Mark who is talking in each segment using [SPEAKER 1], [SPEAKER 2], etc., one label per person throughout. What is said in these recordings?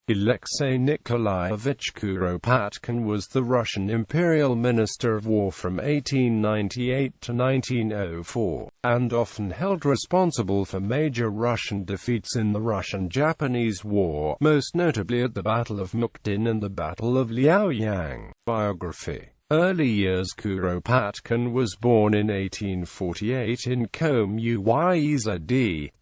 [SPEAKER 1] Alexei Nikolayevich Kuropatkin was the Russian Imperial Minister of War from 1898 to 1904, and often held responsible for major Russian defeats in the Russo-Japanese War, most notably at the Battle of Mukden and the Battle of Liaoyang. Biography. Early years. Kuropatkin was born in 1848 in Chuhuiv,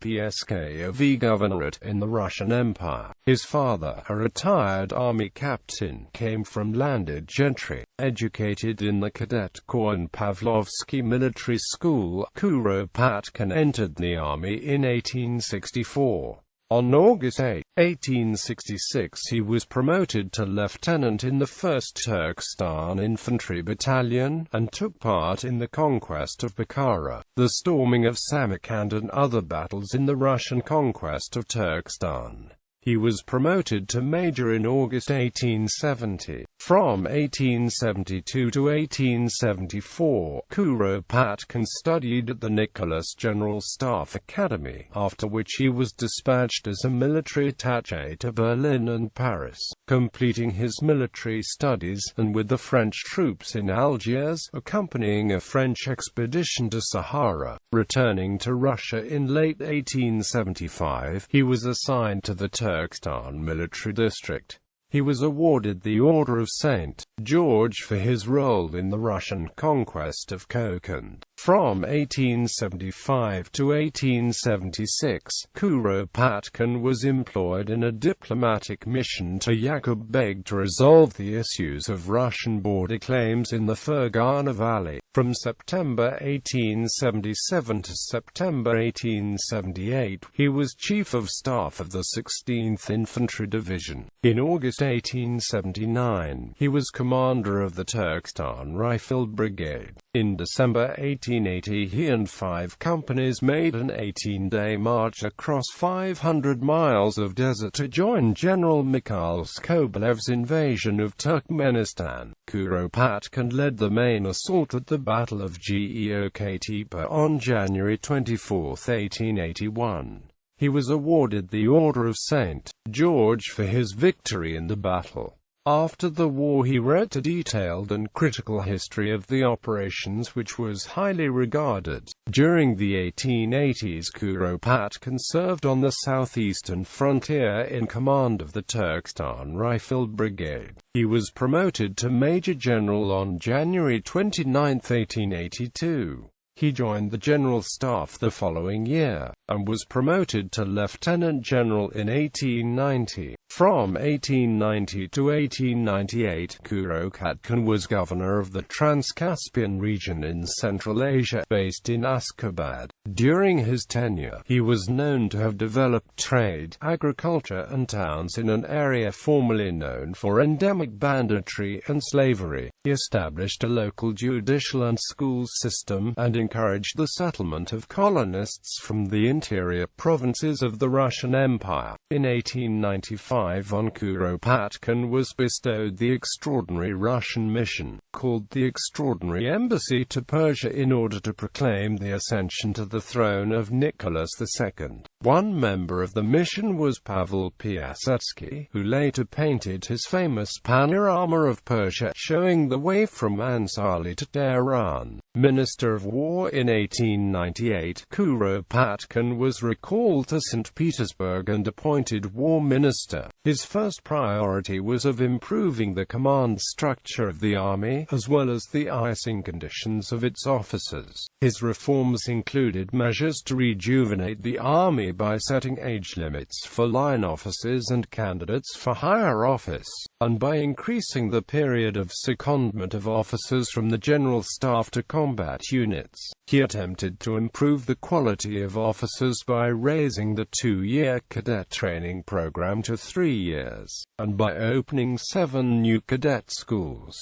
[SPEAKER 1] PSKV Governorate, in the Russian Empire. His father, a retired army captain, came from landed gentry. Educated in the Cadet Corps and Pavlovsky Military School, Kuropatkin entered the army in 1864. On August 8, 1866 he was promoted to lieutenant in the 1st Turkestan Infantry Battalion, and took part in the conquest of Bukhara, the storming of Samarkand and other battles in the Russian conquest of Turkestan. He was promoted to major in August 1870. From 1872 to 1874, Kuropatkin studied at the Nicholas General Staff Academy, after which he was dispatched as a military attaché to Berlin and Paris, completing his military studies, and with the French troops in Algiers, accompanying a French expedition to Sahara. Returning to Russia in late 1875, he was assigned to the Turkestan Military District. He was awarded the Order of St. George for his role in the Russian conquest of Kokand. From 1875 to 1876, Kuropatkin was employed in a diplomatic mission to Yakub Beg to resolve the issues of Russian border claims in the Fergana Valley. From September 1877 to September 1878, he was Chief of Staff of the 16th Infantry Division. In August 1879, he was commander of the Turkestan Rifle Brigade. In December 1880, he and 5 companies made an 18-day march across 500 miles of desert to join General Mikhail Skobalev's invasion of Turkmenistan. Kuropatkin led the main assault at the Battle of Geoktepe on January 24, 1881. He was awarded the Order of St. George for his victory in the battle. After the war he wrote a detailed and critical history of the operations which was highly regarded. During the 1880s, Kuropatkin served on the southeastern frontier in command of the Turkestan Rifle Brigade. He was promoted to Major General on January 29, 1882. He joined the General Staff the following year, and was promoted to Lieutenant General in 1890. From 1890 to 1898, Kuropatkin was governor of the Trans-Caspian region in Central Asia, based in Ashgabat. During his tenure, he was known to have developed trade, agriculture and towns in an area formerly known for endemic banditry and slavery. He established a local judicial and school system, and encouraged the settlement of colonists from the interior provinces of the Russian Empire. In 1895, on Kuropatkin was bestowed the extraordinary Russian mission, called the Extraordinary Embassy to Persia, in order to proclaim the ascension to the throne of Nicholas II. One member of the mission was Pavel Piasecki, who later painted his famous panorama of Persia, showing the way from Ansali to Tehran. Minister of War in 1898, Kuropatkin was recalled to Saint Petersburg and appointed War Minister. His first priority was of improving the command structure of the army, as well as the icing conditions of its officers. His reforms included measures to rejuvenate the army by setting age limits for line officers and candidates for higher office, and by increasing the period of secondment of officers from the General Staff to combat units. He attempted to improve the quality of officers by raising the 2-year cadet training program to 3 years, and by opening 7 new cadet schools.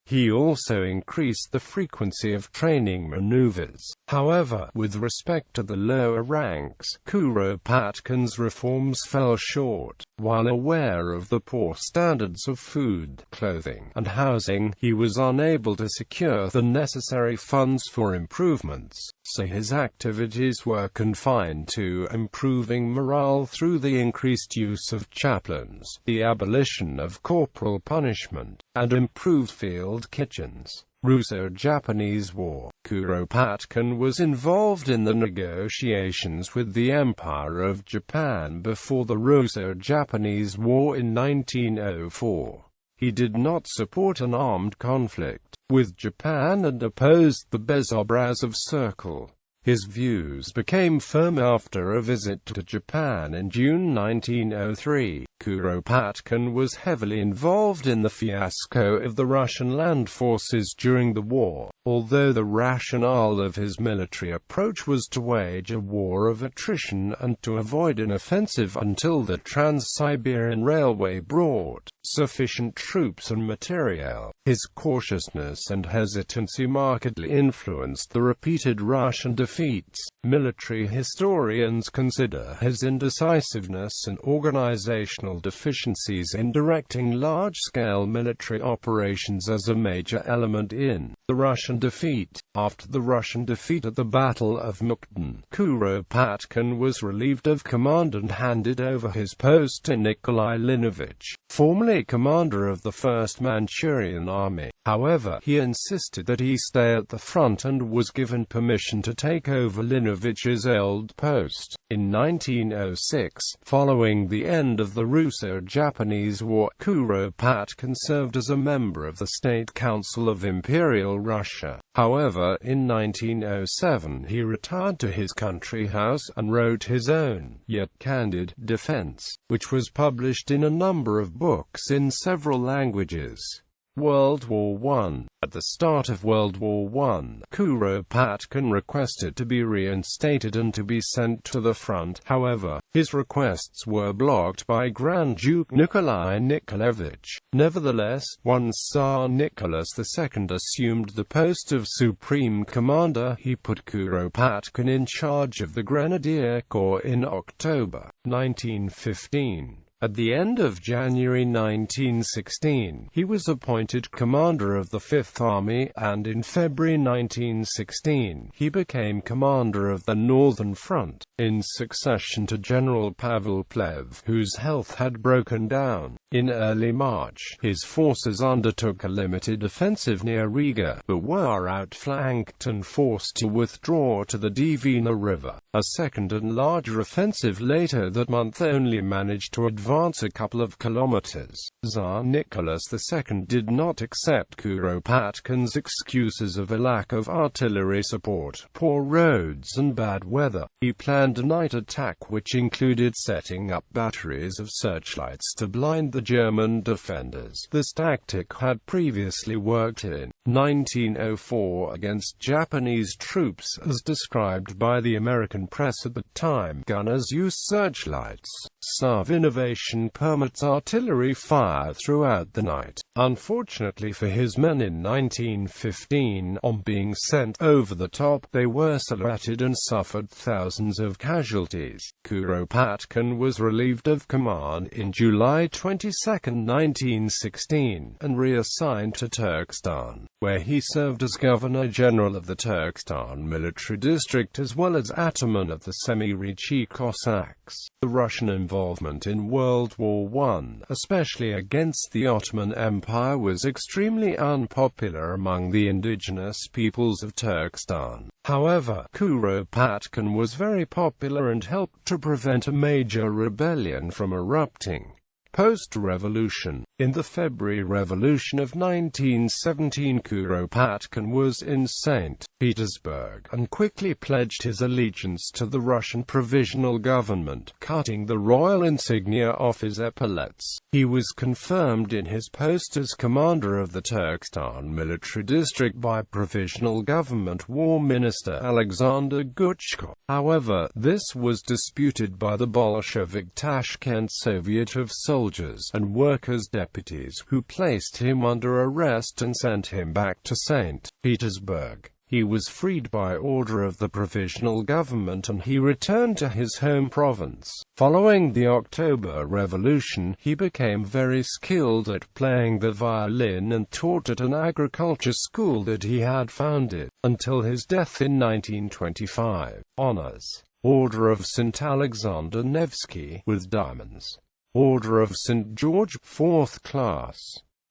[SPEAKER 1] He also increased the frequency of training maneuvers. However, with respect to the lower ranks, Kuropatkin's reforms fell short. While aware of the poor standards of food, clothing, and housing, he was unable to secure the necessary funds for improvements. so his activities were confined to improving morale through the increased use of chaplains, the abolition of corporal punishment, and improved field kitchens. Russo-Japanese War. Kuropatkin was involved in the negotiations with the Empire of Japan before the Russo-Japanese War in 1904. He did not support an armed conflict with Japan and opposed the Bezobrazov Circle. His views became firm after a visit to Japan in June 1903. Kuropatkin was heavily involved in the fiasco of the Russian land forces during the war, although the rationale of his military approach was to wage a war of attrition and to avoid an offensive until the Trans-Siberian Railway brought sufficient troops and materiel. His cautiousness and hesitancy markedly influenced the repeated Russian defeats. Military historians consider his indecisiveness and organizational deficiencies in directing large-scale military operations as a major element in the Russian defeat. After the Russian defeat at the Battle of Mukden, Kuropatkin was relieved of command and handed over his post to Nikolai Leonovich, formerly commander of the 1st Manchurian Army. However, he insisted that he stay at the front and was given permission to take over Leonovich's old post. In 1906, following the end of the Russo-Japanese War, Kuropatkin served as a member of the State Council of Imperial Russia. However, in 1907 he retired to his country house and wrote his own, yet candid, defense, which was published in a number of books in several languages. World War I. At the start of World War I, Kuropatkin requested to be reinstated and to be sent to the front. However, his requests were blocked by Grand Duke Nikolai Nikolayevich. Nevertheless, once Tsar Nicholas II assumed the post of Supreme Commander, he put Kuropatkin in charge of the Grenadier Corps in October 1915. At the end of January 1916, he was appointed commander of the Fifth Army, and in February 1916, he became commander of the Northern Front, in succession to General Pavel Plev, whose health had broken down. In early March, his forces undertook a limited offensive near Riga, but were outflanked and forced to withdraw to the Dvina River. A second and larger offensive later that month only managed to advance a couple of kilometers. Tsar Nicholas II did not accept Kuropatkin's excuses of a lack of artillery support, poor roads and bad weather. He planned a night attack which included setting up batteries of searchlights to blind the German defenders. This tactic had previously worked in 1904 against Japanese troops, as described by the American press at the time. Gunners use searchlights. SAV innovation permits artillery fire throughout the night. Unfortunately for his men in 1915, on being sent over the top, they were silhouetted and suffered thousands of casualties. Kuropatkin was relieved of command in July 22, 1916, and reassigned to Turkestan, where he served as Governor-General of the Turkestan military district as well as Ataman of the Semi-Ricci Cossacks. The Russian involvement in World War I, especially against the Ottoman Empire, was extremely unpopular among the indigenous peoples of Turkestan. However, Kuropatkin was very popular and helped to prevent a major rebellion from erupting. Post-revolution. In the February Revolution of 1917, Kuropatkin was in Saint Petersburg, and quickly pledged his allegiance to the Russian Provisional Government, cutting the royal insignia off his epaulets. He was confirmed in his post as commander of the Turkestan military district by Provisional Government War Minister Alexander Guchko. However, this was disputed by the Bolshevik Tashkent Soviet of Soldiers and Workers' Deputies, who placed him under arrest and sent him back to St. Petersburg. He was freed by order of the provisional government and he returned to his home province. Following the October Revolution, he became very skilled at playing the violin and taught at an agriculture school that he had founded, until his death in 1925. Honors: Order of St. Alexander Nevsky, with diamonds. Order of St. George, 4th class.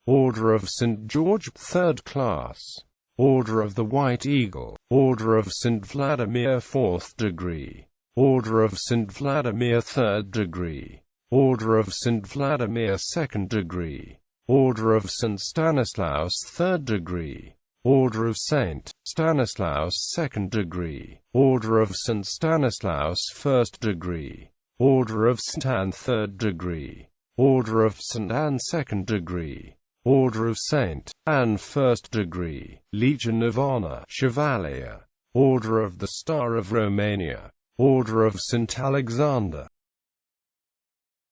[SPEAKER 1] Order of St. George, 3rd class. Order of the White Eagle. Order of St. Vladimir, 4th degree. Order of St. Vladimir, 3rd degree. Order of St. Vladimir, 2nd degree. Order of St. Stanislaus, 3rd degree. Order of St. Stanislaus, 2nd degree. Order of St. Stanislaus, 1st degree. Order of St. Anne, 3rd degree. Order of St. Anne, 2nd degree. Order of St. Anne, 1st degree. Legion of Honor, Chevalier. Order of the Star of Romania. Order of St. Alexander.